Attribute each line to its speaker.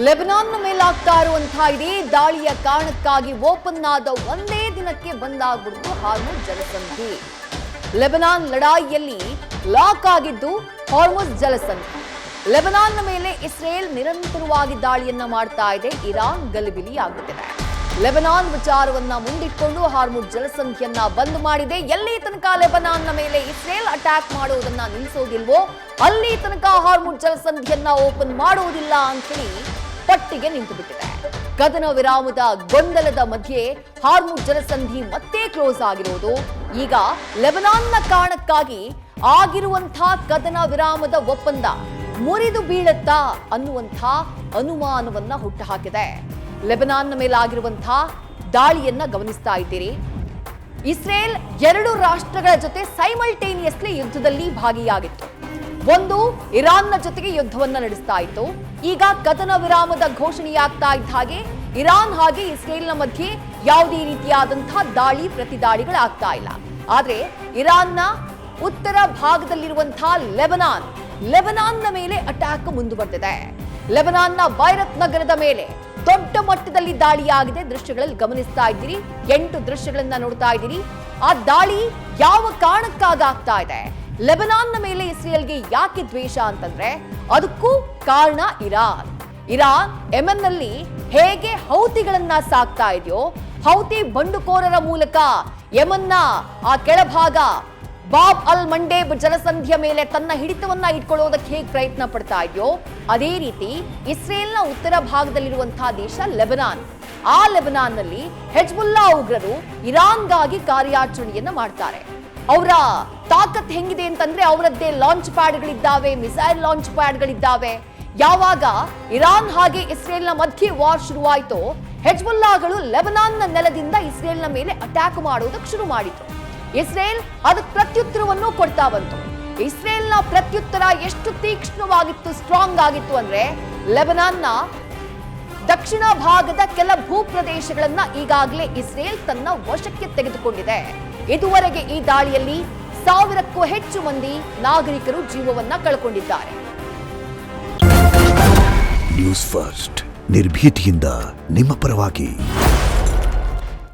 Speaker 1: ಲೆಬನಾನ್ನ ಮೇಲಾಗ್ತಾ ಇರುವಂತಹ ಇಡೀ ದಾಳಿಯ ಕಾರಣಕ್ಕಾಗಿ ಓಪನ್ ಆದ ಒಂದೇ ದಿನಕ್ಕೆ ಬಂದಾಗ್ಬಿಡ್ತು ಹಾರ್ಮುಜ್ ಜಲಸಂಧಿ. ಲೆಬನಾನ್ ಲಡಾಯಿಯಲ್ಲಿ ಲಾಕ್ ಆಗಿದ್ದು ಹಾರ್ಮುಜ್ ಜಲಸಂಧಿ. ಲೆಬನಾನ್ನ ಮೇಲೆ ಇಸ್ರೇಲ್ ನಿರಂತರವಾಗಿ ದಾಳಿಯನ್ನ ಮಾಡ್ತಾ ಇದೆ. ಇರಾನ್ ಗಲಿಬಿಲಿ ಆಗುತ್ತಿದೆ. ಲೆಬನಾನ್ ವಿಚಾರವನ್ನ ಮುಂದಿಟ್ಕೊಂಡು ಹಾರ್ಮುಜ್ ಜಲಸಂಧಿಯನ್ನ ಬಂದ್ ಮಾಡಿದೆ. ಎಲ್ಲಿ ತನಕ ಲೆಬನಾನ್ನ ಮೇಲೆ ಇಸ್ರೇಲ್ ಅಟ್ಯಾಕ್ ಮಾಡುವುದನ್ನ ನಿಲ್ಲಿಸೋದಿಲ್ವೋ ಅಲ್ಲಿ ತನಕ ಹಾರ್ಮುಜ್ ಜಲಸಂಧಿಯನ್ನ ಓಪನ್ ಮಾಡುವುದಿಲ್ಲ ಅಂತೇಳಿ ಪಟ್ಟಿಗೆ ನಿಂತು ಬಿಟ್ಟಿದೆ. ಕದನ ವಿರಾಮದ ಗೊಂದಲದ ಮಧ್ಯೆ ಹಾರ್ಮುಜ್ ಜಲಸಂಧಿ ಮತ್ತೆ ಕ್ಲೋಸ್ ಆಗಿರೋದು ಈಗ ಲೆಬನಾನ್ನ ಕಾರಣಕ್ಕಾಗಿ ಆಗಿರುವಂತಹ ಕದನ ವಿರಾಮದ ಒಪ್ಪಂದ ಮುರಿದು ಬೀಳತ್ತಾ ಅನ್ನುವಂತಹ ಅನುಮಾನವನ್ನ ಹುಟ್ಟುಹಾಕಿದೆ. ಲೆಬನಾನ್ನ ಮೇಲಾಗಿರುವಂತಹ ದಾಳಿಯನ್ನ ಗಮನಿಸ್ತಾ ಇದ್ದೀರಿ. ಇಸ್ರೇಲ್ ಎರಡು ರಾಷ್ಟ್ರಗಳ ಜೊತೆ ಸೈಮಲ್ಟೇನಿಯಸ್ಲಿ ಯುದ್ಧದಲ್ಲಿ ಭಾಗಿಯಾಗಿತ್ತು. ಒಂದು ಇರಾನ್ನ ಜೊತೆಗೆ ಯುದ್ಧವನ್ನ ನಡೆಸ್ತಾ ಇತ್ತು. ಈಗ ಕದನ ವಿರಾಮದ ಘೋಷಣೆಯಾಗ್ತಾ ಇದ್ದ ಹಾಗೆ ಇರಾನ್ ಹಾಗೆ ಇಸ್ರೇಲ್ನ ಮಧ್ಯೆ ಯಾವುದೇ ರೀತಿಯಾದಂತಹ ದಾಳಿ ಪ್ರತಿದಾಳಿಗಳಾಗ್ತಾ ಇಲ್ಲ. ಆದ್ರೆ ಇರಾನ್ನ ಉತ್ತರ ಭಾಗದಲ್ಲಿರುವಂತಹ ಲೆಬನಾನ್ನ ಮೇಲೆ ಅಟ್ಯಾಕ್ ಮುಂದುವರೆದಿದೆ. ಲೆಬನಾನ್ನ ಬೈರತ್ ನಗರದ ಮೇಲೆ ದೊಡ್ಡ ಮಟ್ಟದಲ್ಲಿ ದಾಳಿಯಾಗಿದೆ. ದೃಶ್ಯಗಳಲ್ಲಿ ಗಮನಿಸ್ತಾ ಇದ್ದೀರಿ. 8 ದೃಶ್ಯಗಳನ್ನ ನೋಡ್ತಾ ಇದ್ದೀರಿ. ಆ ದಾಳಿ ಯಾವ ಕಾರಣಕ್ಕಾಗ್ತಾ ಇದೆ, ಲೆಬನಾನ್ನ ಮೇಲೆ ಇಸ್ರೇಲ್ಗೆ ಯಾಕೆ ದ್ವೇಷ ಅಂತಂದ್ರೆ ಅದಕ್ಕೂ ಕಾರಣ ಇರಾನ್ ಯೆಮೆನ್ ನಲ್ಲಿ ಹೇಗೆ ಹೌತಿಗಳನ್ನ ಸಾಕ್ತಾ ಇದೆಯೋ, ಹೌತಿ ಬಂಡುಕೋರರ ಮೂಲಕ ಯೆಮನ್ನ ಆ ಕೆಳಭಾಗ ಬಾಬ್ ಅಲ್ ಮಂಡೇಬ್ ಜಲಸಂಧಿಯ ಮೇಲೆ ತನ್ನ ಹಿಡಿತವನ್ನ ಇಟ್ಕೊಳ್ಳೋದಕ್ಕೆ ಹೇಗೆ ಪ್ರಯತ್ನ ಪಡ್ತಾ ಇದೆಯೋ ಅದೇ ರೀತಿ ಇಸ್ರೇಲ್ನ ಉತ್ತರ ಭಾಗದಲ್ಲಿರುವಂತಹ ದೇಶ ಲೆಬನಾನ್. ಆ ಲೆಬನಾನ್ನಲ್ಲಿ ಹೆಜ್ಬುಲ್ಲಾ ಉಗ್ರರು ಇರಾನ್ಗಾಗಿ ಕಾರ್ಯಾಚರಣೆಯನ್ನ ಮಾಡ್ತಾರೆ. ಅವರ ತಾಕತ್ ಹೆಂಗಿದೆ ಅಂತಂದ್ರೆ ಅವರದ್ದೇ ಲಾಂಚ್ ಪ್ಯಾಡ್ಗಳಿದ್ದಾವೆ, ಮಿಸೈಲ್ ಲಾಂಚ್ ಪ್ಯಾಡ್ಗಳಿದ್ದಾವೆ. ಯಾವಾಗ ಇರಾನ್ ಹಾಗೆ ಇಸ್ರೇಲ್ನ ಮಧ್ಯೆ ವಾರ್ ಶುರುವಾಯಿತೋ ಹೆಜ್ಬುಲ್ಲಾಗಳು ಲೆಬನಾನ್ನ ನೆಲದಿಂದ ಇಸ್ರೇಲ್ನ ಮೇಲೆ ಅಟ್ಯಾಕ್ ಮಾಡೋದಕ್ಕೆ ಶುರು ಮಾಡಿತು. ಇಸ್ರೇಲ್ ಅದಕ್ಕೆ ಪ್ರತ್ಯುತ್ತರವನ್ನು ಕೊಡ್ತಾ ಬಂತು. ಇಸ್ರೇಲ್ನ ಪ್ರತ್ಯುತ್ತರ ಎಷ್ಟು ತೀಕ್ಷ್ಣವಾಗಿತ್ತು, ಸ್ಟ್ರಾಂಗ್ ಆಗಿತ್ತು ಅಂದ್ರೆ ಲೆಬನಾನ್ನ ದಕ್ಷಿಣ ಭಾಗದ ಕೆಲ ಭೂಪ್ರದೇಶಗಳನ್ನ ಈಗಾಗಲೇ ಇಸ್ರೇಲ್ ತನ್ನ ವಶಕ್ಕೆ ತೆಗೆದುಕೊಂಡಿದೆ. ಇದುವರೆಗೆ ಈ ದಾಳಿಯಲ್ಲಿ 1000ಕ್ಕೂ ಹೆಚ್ಚು ಮಂದಿ ನಾಗರಿಕರು ಜೀವವನ್ನ ಕಳ್ಕೊಂಡಿದ್ದಾರೆ.
Speaker 2: ನ್ಯೂಸ್ ಫಸ್ಟ್ ನಿರ್ಭೀತಿಯಿಂದ ನಿಮ್ಮ ಪರವಾಗಿ.